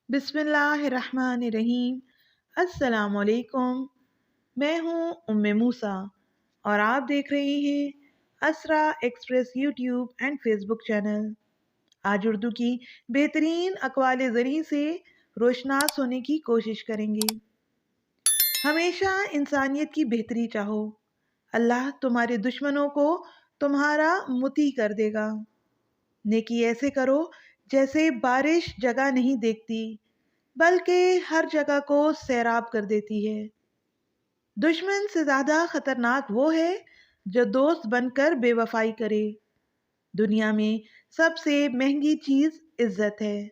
बिस्मिल्लाहिर्रहमानिर्रहीम। अस्सलाम वालेकुम। मैं हूँ उम्मे मूसा और आप देख रहे हैं Asra express YouTube and Facebook channel. आज उर्दू की बेहतरीन अक़वाल ज़री से रोशनास होने की कोशिश करेंगे। हमेशा इंसानियत की बेहतरी चाहो, अल्लाह तुम्हारे दुश्मनों को तुम्हारा मुती कर देगा। नेकी ऐसे करो जैसे बारिश जगह नहीं देखती बल्कि हर जगह को सैराब कर देती है। दुश्मन से ज़्यादा खतरनाक वो है जो दोस्त बनकर बेवफाई करे। दुनिया में सबसे महंगी चीज़ इज्जत है,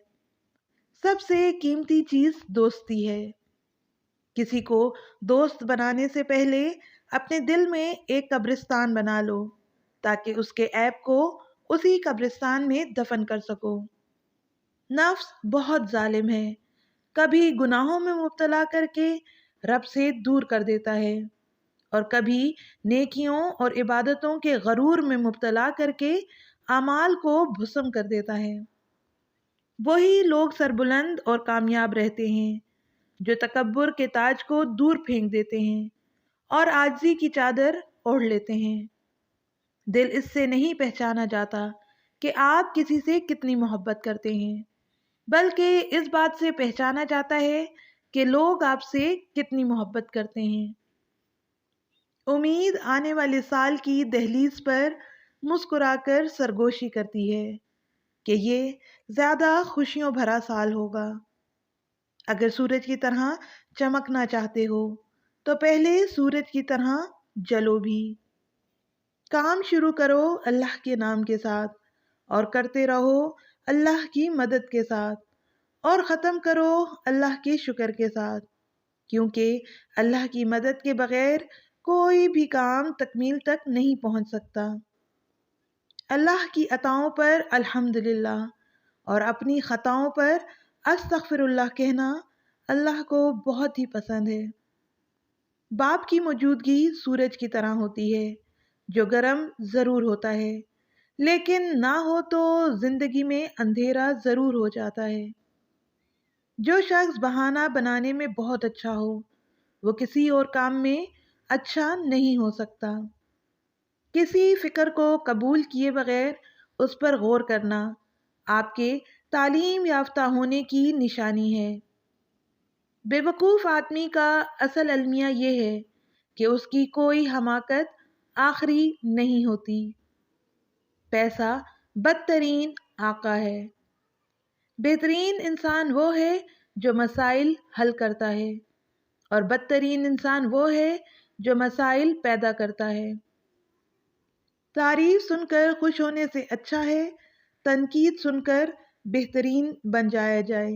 सबसे कीमती चीज़ दोस्ती है। किसी को दोस्त बनाने से पहले अपने दिल में एक कब्रिस्तान बना लो ताकि उसके ऐब को उसी कब्रिस्तान में दफन कर सको। नफ्स बहुत जालिम है, कभी गुनाहों में मुब्तला करके रब से दूर कर देता है और कभी नेकियों और इबादतों के गरूर में मुब्तला करके अमाल को भस्म कर देता है। वही लोग सरबुलंद और कामयाब रहते हैं जो तकब्बुर के ताज को दूर फेंक देते हैं और आजिज़ी की चादर ओढ़ लेते हैं। दिल इससे नहीं पहचाना जाता कि आप किसी से कितनी मोहब्बत करते हैं, बल्कि इस बात से पहचाना जाता है कि लोग आपसे कितनी मोहब्बत करते हैं। उम्मीद आने वाले साल की दहलीज पर मुस्कुराकर सरगोशी करती है कि ये ज़्यादा खुशियों भरा साल होगा। अगर सूरज की तरह चमकना चाहते हो तो पहले सूरज की तरह जलो भी। काम शुरू करो अल्लाह के नाम के साथ और करते रहो अल्लाह की मदद के साथ, और ख़त्म करो अल्लाह के शुक्र के साथ, क्योंकि अल्लाह की मदद के बग़ैर कोई भी काम तकमील तक नहीं पहुंच सकता। अल्लाह की अताओं पर अल्हम्दुलिल्लाह और अपनी ख़ताओं पर अस्तग़फिरुल्लाह कहना अल्लाह को बहुत ही पसंद है। बाप की मौजूदगी सूरज की तरह होती है जो गर्म ज़रूर होता है, लेकिन ना हो तो ज़िंदगी में अंधेरा ज़रूर हो जाता है। जो शख्स बहाना बनाने में बहुत अच्छा हो वो किसी और काम में अच्छा नहीं हो सकता। किसी फ़िक्र को कबूल किए बगैर उस पर गौर करना आपके तालीम याफ्ता होने की निशानी है। बेवकूफ़ आदमी का असल अलमिया ये है कि उसकी कोई हमाकत आखिरी नहीं होती। पैसा बदतरीन आका है। बेहतरीन इंसान वो है जो मसाइल हल करता है और बदतरीन इंसान वो है जो मसाइल पैदा करता है। तारीफ सुनकर खुश होने से अच्छा है तनकीद सुनकर बेहतरीन बन जाया जाए।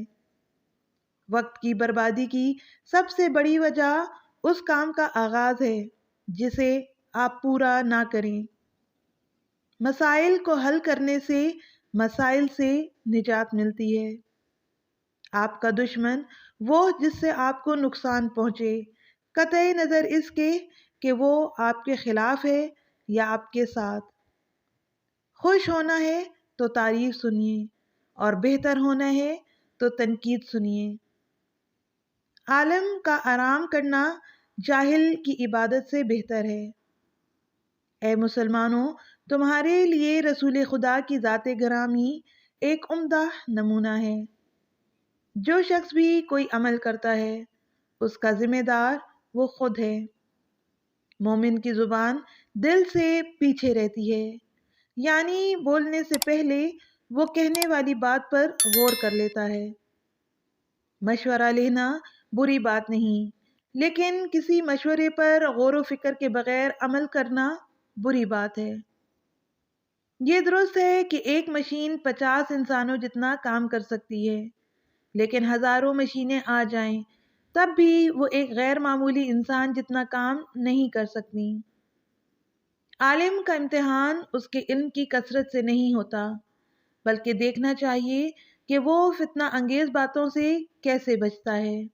वक्त की बर्बादी की सबसे बड़ी वजह उस काम का आगाज है जिसे आप पूरा ना करें। मसाइल को हल करने से मसाइल से निजात मिलती है। आपका दुश्मन वो जिससे आपको नुकसान पहुंचे, कतई नज़र इसके कि वो आपके खिलाफ है या आपके साथ। खुश होना है तो तारीफ सुनिए और बेहतर होना है तो तनकीद सुनिए। आलम का आराम करना जाहिल की इबादत से बेहतर है। ए मुसलमानों, तुम्हारे लिए रसूल खुदा की ज़ाते गिरामी एक उम्दा नमूना है। जो शख्स भी कोई अमल करता है उसका जिम्मेदार वो खुद है। मोमिन की ज़ुबान दिल से पीछे रहती है, यानी बोलने से पहले वो कहने वाली बात पर गौर कर लेता है। मशवरा लेना बुरी बात नहीं, लेकिन किसी मशवरे पर गौर व फिक्र के बगैर अमल करना बुरी बात है। ये दुरुस्त है कि एक मशीन 50 इंसानों जितना काम कर सकती है, लेकिन हज़ारों मशीनें आ जाएं तब भी वो एक गैर मामूली इंसान जितना काम नहीं कर सकती। आलिम का इम्तिहान उसके इल्म की कसरत से नहीं होता, बल्कि देखना चाहिए कि वो फितना अंगेज बातों से कैसे बचता है।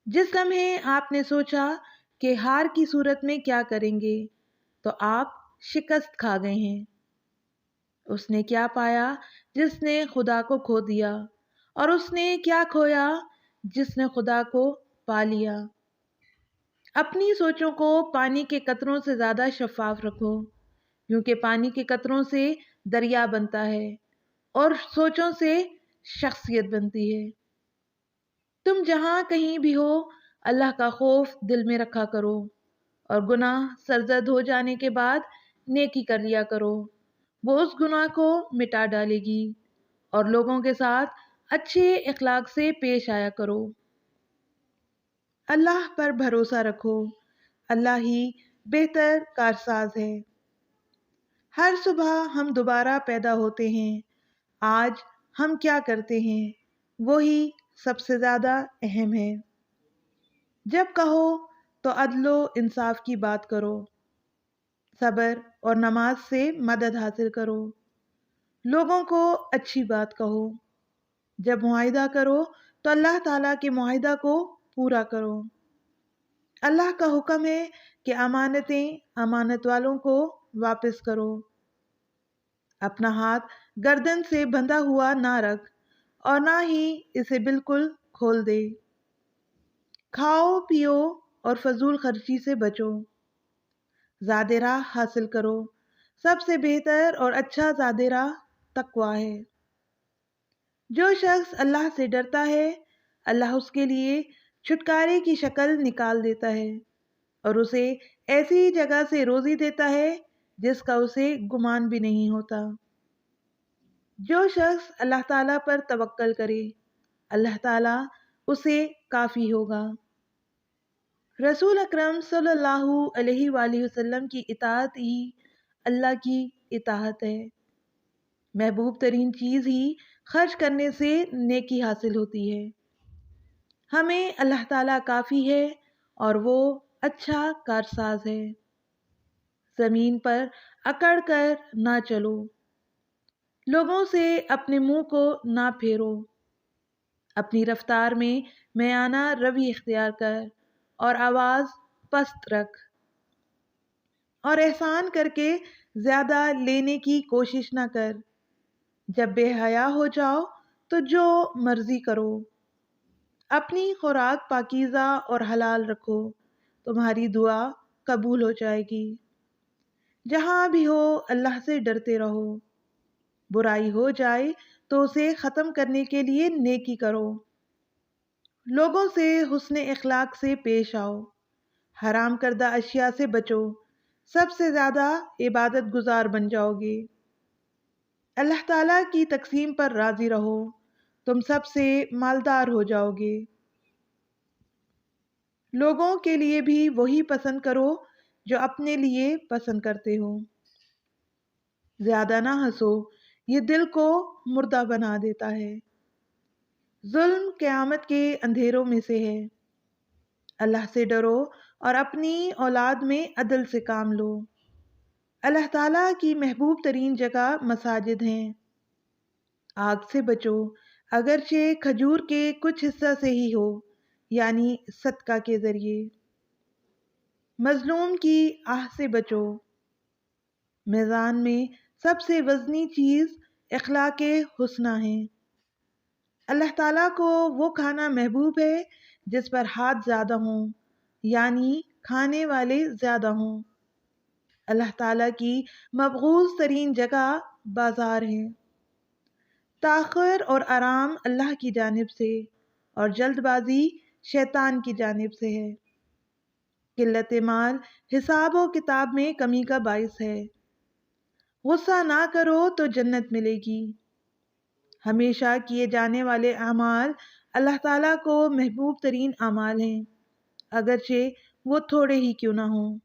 जिस लम्हे आपने सोचा कि हार की सूरत में क्या करेंगे तो आप शिकस्त खा गए हैं। उसने क्या पाया जिसने खुदा को खो दिया, اور اس نے کیا کھویا جس نے خدا کو پا لیا۔ اپنی سوچوں کو پانی کے قطروں سے زیادہ شفاف رکھو، کیونکہ پانی کے قطروں سے دریا بنتا ہے اور سوچوں سے شخصیت بنتی ہے۔ تم جہاں کہیں بھی ہو اللہ کا خوف دل میں رکھا کرو، اور گناہ سرزد ہو جانے کے بعد نیکی کر لیا کرو، وہ اس گناہ کو مٹا ڈالے گی، اور لوگوں کے ساتھ اچھے اخلاق سے پیش آیا کرو۔ اللہ پر بھروسہ رکھو، اللہ ہی بہتر کارساز ہے۔ ہر صبح ہم دوبارہ پیدا ہوتے ہیں، آج ہم کیا کرتے ہیں وہی سب سے زیادہ اہم ہے۔ جب کہو تو عدل و انصاف کی بات کرو، صبر اور نماز سے مدد حاصل کرو، لوگوں کو اچھی بات کہو۔ جب معاہدہ کرو تو اللہ تعالیٰ کے معاہدہ کو پورا کرو۔ اللہ کا حکم ہے کہ امانتیں امانت والوں کو واپس کرو۔ اپنا ہاتھ گردن سے بندھا ہوا نہ رکھ اور نہ ہی اسے بالکل کھول دے۔ کھاؤ پیو اور فضول خرچی سے بچو، زیادہ راہ حاصل کرو، سب سے بہتر اور اچھا زیادہ راہ تقویٰ ہے۔ جو شخص اللہ سے ڈرتا ہے اللہ اس کے لیے چھٹکارے کی شکل نکال دیتا ہے اور اسے ایسی جگہ سے روزی دیتا ہے جس کا اسے گمان بھی نہیں ہوتا۔ جو شخص اللہ تعالیٰ پر توکل کرے اللہ تعالیٰ اسے کافی ہوگا۔ رسول اکرم صلی اللہ علیہ وآلہ وسلم کی اطاعت ہی اللہ کی اطاعت ہے۔ محبوب ترین چیز ہی خرچ کرنے سے نیکی حاصل ہوتی ہے۔ ہمیں اللہ تعالیٰ کافی ہے اور وہ اچھا کارساز ہے۔ زمین پر اکڑ کر نہ چلو، لوگوں سے اپنے منہ کو نہ پھیرو، اپنی رفتار میں میانہ روی اختیار کر اور آواز پست رکھ، اور احسان کر کے زیادہ لینے کی کوشش نہ کر۔ جب بے حیا ہو جاؤ تو جو مرضی کرو، اپنی خوراک پاکیزہ اور حلال رکھو، تمہاری دعا قبول ہو جائے گی۔ جہاں بھی ہو اللہ سے ڈرتے رہو، برائی ہو جائے تو اسے ختم کرنے کے لیے نیکی کرو، لوگوں سے حسن اخلاق سے پیش آؤ، حرام کردہ اشیاء سے بچو، سب سے زیادہ عبادت گزار بن جاؤ گے۔ اللہ تعالیٰ کی تقسیم پر راضی رہو، تم سب سے مالدار ہو جاؤ گے۔ لوگوں کے لیے بھی وہی پسند کرو جو اپنے لیے پسند کرتے ہو۔ زیادہ نہ ہنسو، یہ دل کو مردہ بنا دیتا ہے۔ ظلم قیامت کے اندھیروں میں سے ہے۔ اللہ سے ڈرو اور اپنی اولاد میں عدل سے کام لو۔ اللہ تعالیٰ کی محبوب ترین جگہ مساجد ہیں۔ آگ سے بچو، اگرچہ کھجور کے کچھ حصہ سے ہی ہو، یعنی صدقہ کے ذریعے۔ مظلوم کی آہ سے بچو۔ میزان میں سب سے وزنی چیز اخلاق حسنہ ہے۔ اللہ تعالیٰ کو وہ کھانا محبوب ہے جس پر ہاتھ زیادہ ہوں، یعنی کھانے والے زیادہ ہوں۔ اللہ تعالیٰ کی مبغوض ترین جگہ بازار ہے۔ تاخر اور آرام اللہ کی جانب سے اور جلد بازی شیطان کی جانب سے ہے۔ قلت مال حساب و کتاب میں کمی کا باعث ہے۔ غصہ نہ کرو تو جنت ملے گی۔ ہمیشہ کیے جانے والے اعمال اللہ تعالیٰ کو محبوب ترین اعمال ہیں، اگرچہ وہ تھوڑے ہی کیوں نہ ہوں۔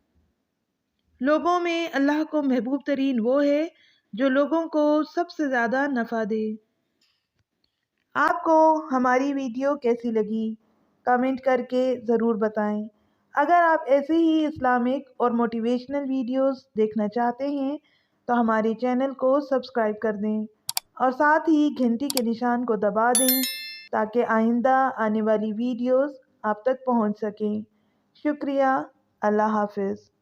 لوگوں میں اللہ کو محبوب ترین وہ ہے جو لوگوں کو سب سے زیادہ نفع دے۔ آپ کو ہماری ویڈیو کیسی لگی؟ کمنٹ کر کے ضرور بتائیں۔ اگر آپ ایسے ہی اسلامک اور موٹیویشنل ویڈیوز دیکھنا چاہتے ہیں تو ہمارے چینل کو سبسکرائب کر دیں اور ساتھ ہی گھنٹی کے نشان کو دبا دیں تاکہ آئندہ آنے والی ویڈیوز آپ تک پہنچ سکیں۔ شکریہ، اللہ حافظ۔